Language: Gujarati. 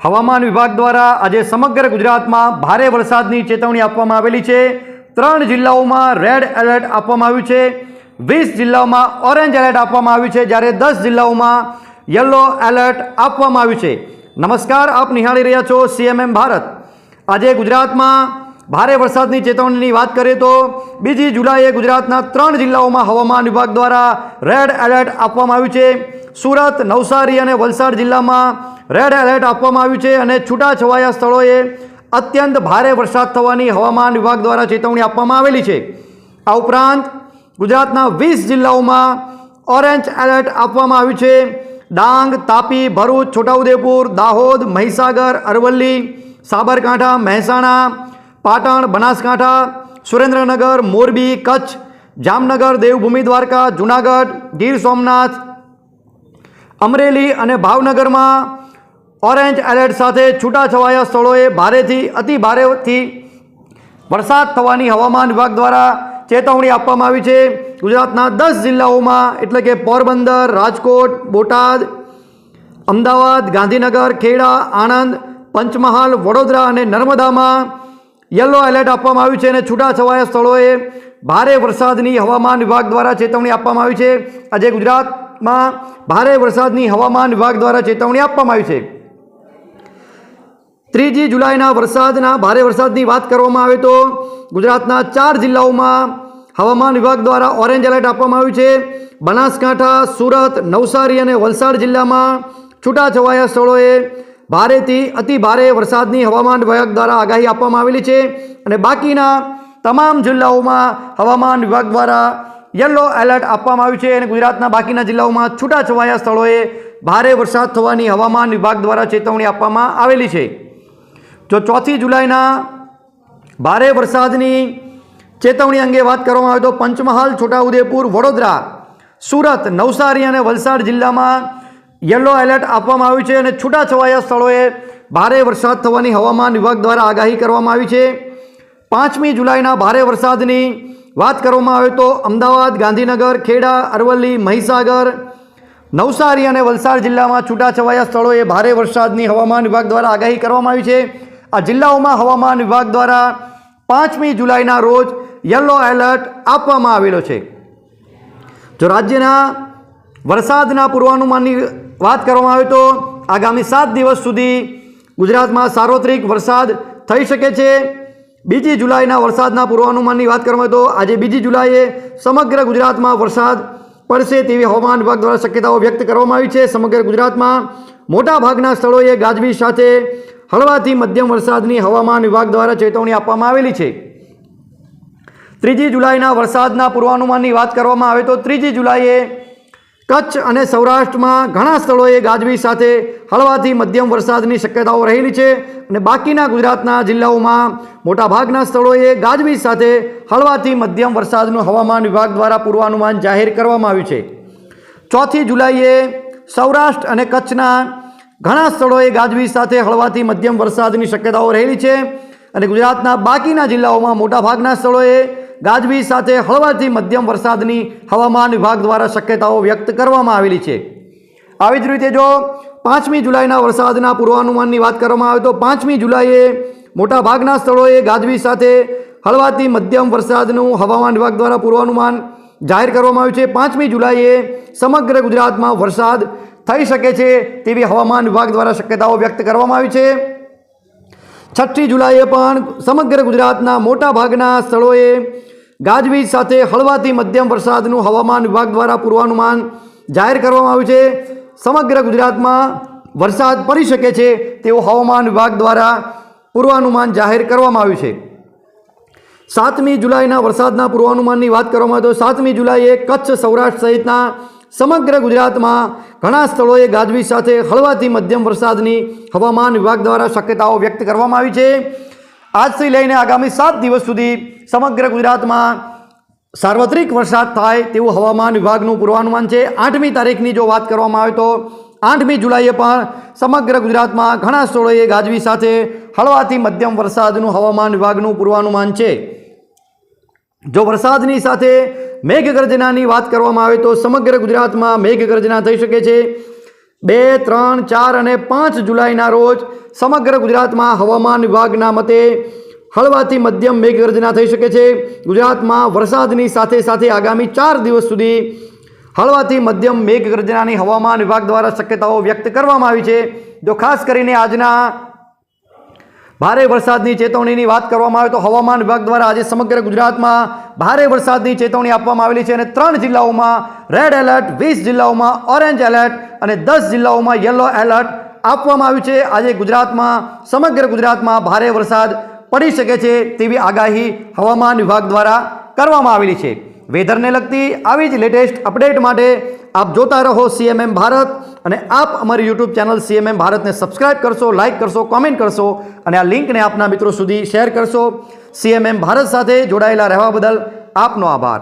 હવામાન વિભાગ દ્વારા આજે સમગ્ર ગુજરાતમાં ભારે વરસાદની ચેતવણી આપવામાં આવેલી છે। 3 જિલ્લાઓમાં રેડ એલર્ટ આપવામાં આવ્યું છે, 20 જિલ્લાઓમાં ઓરેન્જ એલર્ટ આપવામાં આવ્યું છે, જ્યારે 10 જિલ્લાઓમાં યલો એલર્ટ આપવામાં આવ્યું છે। નમસ્કાર, આપ નિહાળી રહ્યા છો CMM ભારત। આજે ગુજરાતમાં ભારે વરસાદની ચેતવણીની વાત કરીએ તો 2 જુલાઈએ ગુજરાતના 3 જિલ્લાઓમાં હવામાન વિભાગ દ્વારા રેડ એલર્ટ આપવામાં આવ્યું છે। સુરત, નવસારી અને વલસાડ જિલ્લામાં રેડ એલર્ટ આપવામાં આવ્યું છે અને છૂટાછવાયા સ્થળોએ અત્યંત ભારે વરસાદ થવાની હવામાન વિભાગ દ્વારા ચેતવણી આપવામાં આવેલી છે। આ ઉપરાંત ગુજરાતના 20 જિલ્લાઓમાં ઓરેન્જ એલર્ટ આપવામાં આવ્યું છે। ડાંગ, તાપી, ભરૂચ, છોટાઉદેપુર, દાહોદ, મહીસાગર, અરવલ્લી, સાબરકાંઠા, મહેસાણા, પાટણ, બનાસકાંઠા, સુરેન્દ્રનગર, મોરબી, કચ્છ, જામનગર, દેવભૂમિ દ્વારકા, જૂનાગઢ, ગીર સોમનાથ, અમરેલી અને ભાવનગરમાં ઓરેન્જ એલર્ટ સાથે છૂટાછવાયા સ્થળોએ ભારેથી અતિ ભારેથી વરસાદ થવાની હવામાન વિભાગ દ્વારા ચેતવણી આપવામાં આવી છે। ગુજરાતના 10 જિલ્લાઓમાં એટલે કે પોરબંદર, રાજકોટ, બોટાદ, અમદાવાદ, ગાંધીનગર, ખેડા, આણંદ, પંચમહાલ, વડોદરા અને નર્મદામાં યલો એલર્ટ આપવામાં આવ્યું છે અને છૂટાછવાયા સ્થળોએ ભારે વરસાદની હવામાન વિભાગ દ્વારા ચેતવણી આપવામાં આવી છે। આજે ગુજરાતમાં ભારે વરસાદની હવામાન વિભાગ દ્વારા ચેતવણી આપવામાં આવી છે। 3 જુલાઈના ભારે વરસાદની વાત કરવામાં આવે તો ગુજરાતના 4 જિલ્લાઓમાં હવામાન વિભાગ દ્વારા ઓરેન્જ એલર્ટ આપવામાં આવ્યું છે। બનાસકાંઠા, સુરત, નવસારી અને વલસાડ જિલ્લામાં છૂટાછવાયા સ્થળોએ ભારેથી અતિ ભારે વરસાદની હવામાન વિભાગ દ્વારા આગાહી આપવામાં આવેલી છે અને બાકીના તમામ જિલ્લાઓમાં હવામાન વિભાગ દ્વારા યલો એલર્ટ આપવામાં આવ્યું છે અને ગુજરાતના બાકીના જિલ્લાઓમાં છૂટાછવાયા સ્થળોએ ભારે વરસાદ થવાની હવામાન વિભાગ દ્વારા ચેતવણી આપવામાં આવેલી છે। જો 4 જુલાઈના ભારે વરસાદની ચેતવણી અંગે વાત કરવામાં આવે તો પંચમહાલ, છોટાઉદેપુર, વડોદરા, સુરત, નવસારી અને વલસાડ જિલ્લામાં યલો એલર્ટ આપવામાં આવ્યું છે અને છૂટાછવાયા સ્થળોએ ભારે વરસાદ થવાની હવામાન વિભાગ દ્વારા આગાહી કરવામાં આવી છે। 5મી જુલાઈના ભારે વરસાદની વાત કરવામાં આવે તો અમદાવાદ, ગાંધીનગર, ખેડા, અરવલ્લી, મહીસાગર, નવસારી અને વલસાડ જિલ્લામાં છૂટાછવાયા સ્થળોએ ભારે વરસાદની હવામાન વિભાગ દ્વારા આગાહી કરવામાં આવી છે। આ જિલ્લાઓમાં હવામાન વિભાગ દ્વારા 5મી જુલાઈના રોજ યલો એલર્ટ આપવામાં આવેલો છે। જો રાજ્યના વરસાદના પૂર્વાનુમાનની વાત કરવામાં આવે તો આગામી 7 દિવસ સુધી ગુજરાતમાં સાર્વત્રિક વરસાદ થઈ શકે છે। 2 જુલાઈના વરસાદના પૂર્વાનુમાનની વાત કરવામાં આવે તો આજે 2 જુલાઈએ સમગ્ર ગુજરાતમાં વરસાદ પડશે તેવી હવામાન વિભાગ દ્વારા શક્યતાઓ વ્યક્ત કરવામાં આવી છે। સમગ્ર ગુજરાતમાં મોટાભાગના સ્થળોએ ગાજવીજ સાથે હળવાથી મધ્યમ વરસાદની હવામાન વિભાગ દ્વારા ચેતવણી આપવામાં આવેલી છે। 3 જુલાઈના વરસાદના પૂર્વાનુમાનની વાત કરવામાં આવે તો 3 જુલાઈએ કચ્છ અને સૌરાષ્ટ્રમાં ઘણા સ્થળોએ ગાજવીજ સાથે હળવાથી મધ્યમ વરસાદની શક્યતાઓ રહેલી છે અને બાકીના ગુજરાતના જિલ્લાઓમાં મોટાભાગના સ્થળોએ ગાજવીજ સાથે હળવાથી મધ્યમ વરસાદનું હવામાન વિભાગ દ્વારા પૂર્વાનુમાન જાહેર કરવામાં આવ્યું છે। 4 જુલાઈએ સૌરાષ્ટ્ર અને કચ્છના ઘણા સ્થળોએ ગાજવીજ સાથે હળવાથી મધ્યમ વરસાદની શક્યતાઓ રહેલી છે અને ગુજરાતના બાકીના જિલ્લાઓમાં મોટાભાગના સ્થળોએ ગાજવીજ સાથે હળવાથી મધ્યમ વરસાદની હવામાન વિભાગ દ્વારા શક્યતાઓ વ્યક્ત કરવામાં આવેલી છે। આવી જ રીતે જો 5મી જુલાઈના વરસાદના પૂર્વાનુમાનની વાત કરવામાં આવે તો 5મી જુલાઈએ મોટાભાગના સ્થળોએ ગાજવીજ સાથે હળવાથી મધ્યમ વરસાદનું હવામાન વિભાગ દ્વારા પૂર્વાનુમાન જાહેર કરવામાં આવ્યું છે। 5મી જુલાઈએ સમગ્ર ગુજરાતમાં વરસાદ થઈ શકે છે તેવી હવામાન વિભાગ દ્વારા શક્યતાઓ વ્યક્ત કરવામાં આવી છે। 6 જુલાઈએ પણ સમગ્ર ગુજરાતના મોટાભાગના સ્થળોએ ગાજવીજ સાથે હળવાથી મધ્યમ વરસાદનું હવામાન વિભાગ દ્વારા પૂર્વાનુમાન જાહેર કરવામાં આવ્યું છે। સમગ્ર ગુજરાતમાં વરસાદ પડી શકે છે તેવું હવામાન વિભાગ દ્વારા પૂર્વાનુમાન જાહેર કરવામાં આવ્યું છે। 7મી જુલાઈના વરસાદના પૂર્વાનુમાનની વાત કરવામાં આવે તો 7મી જુલાઈએ કચ્છ, સૌરાષ્ટ્ર સહિતના સમગ્ર ગુજરાતમાં ઘણા સ્થળોએ ગાજવીજ સાથે હળવાથી મધ્યમ વરસાદની હવામાન વિભાગ દ્વારા શક્યતાઓ વ્યક્ત કરવામાં આવી છે। આજથી લઈને આગામી 7 દિવસ સુધી સમગ્ર ગુજરાતમાં સાર્વત્રિક વરસાદ થાય તેવું હવામાન વિભાગનું પૂર્વાનુમાન છે। 8મી તારીખની જો વાત કરવામાં આવે તો 8મી જુલાઈએ પણ સમગ્ર ગુજરાતમાં ઘણા સ્થળોએ ગાજવીજ સાથે હળવાથી મધ્યમ વરસાદનું હવામાન વિભાગનું પૂર્વાનુમાન છે। જો વરસાદની સાથે મેઘગર્જનાની વાત કરવામાં આવે તો સમગ્ર ગુજરાતમાં મેઘગર્જના થઈ શકે છે। 2, 3, 4 અને 5 જુલાઈના રોજ સમગ્ર ગુજરાતમાં હવામાન વિભાગના મતે હળવાથી મધ્યમ મેઘગર્જના થઈ શકે છે. ગુજરાતમાં વરસાદની સાથે સાથે આગામી 4 દિવસ સુધી હળવાથી મધ્યમ મેઘગર્જનાની હવામાન વિભાગ દ્વારા શક્યતાઓ વ્યક્ત કરવામાં આવી છે. જો ખાસ કરીને આજના ભારે વરસાદની ચેતવણીની વાત કરવામાં આવે તો હવામાન વિભાગ દ્વારા આજે સમગ્ર ગુજરાતમાં ભારે વરસાદની ચેતવણી આપવામાં આવેલી છે અને 3 જિલ્લાઓમાં રેડ એલર્ટ, 20 જિલ્લાઓમાં ઓરેન્જ એલર્ટ અને 10 જિલ્લાઓમાં યલો એલર્ટ આપવામાં આવ્યું છે. આજે ગુજરાતમાં સમગ્ર ગુજરાતમાં ભારે વરસાદ પડી શકે છે તેવી આગાહી હવામાન વિભાગ દ્વારા કરવામાં આવેલી છે. વેધરને લગતી આવી જ લેટેસ્ટ અપડેટ માટે આપ જોતા રહો CMM ભારત અને આપ અમારી YouTube ચેનલ CMM ભારતને સબસ્ક્રાઇબ કરશો, લાઇક કરશો, કોમેન્ટ કરશો અને આ લિંકને આપના મિત્રો સુધી શેર કરશો. CMM ભારત સાથે જોડાયેલા રહેવા બદલ આપનો આભાર.